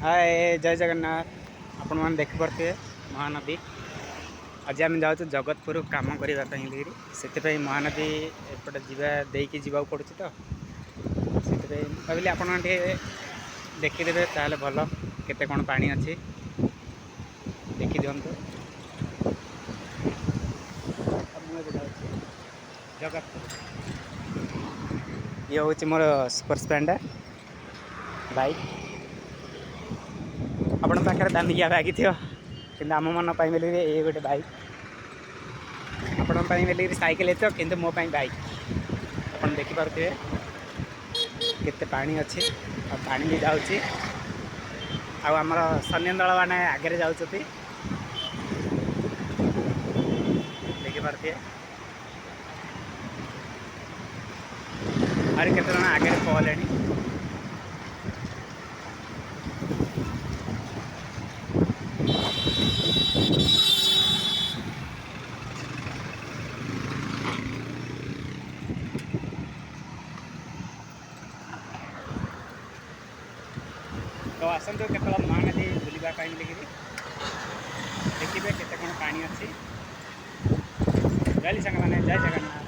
हाय जय जगन्नाथ। आपण मैंने देखिपे महानदी। आज आम जाऊँ जगतपुर कम करने से महानदी एपटे जावा पड़ू तो से भाविली आप देखीदे ताल भल केते कौन पानी अच्छी देखी दिंतु। जगतपुर ये हूँ मोर सुपर स्प्लेंडर बाइक। आपण पाखे दामिकिया बैग थी कि आम मन बोली ये गोटे बाइक आपण बोली साइकेल थो कि मो बाइक। आप देखिपे केते पानी अच्छी आ पानी भी जाऊँगी आमर सैन्य दल मैंने आगे जाऊँ देखिपे आगे केते जन आगे पहले। तो आसतु केत महानदी बुलवाई बोलिकी देखिए केते कौन पानी अच्छी। जय सांग मैंने जय जगन्नाथ।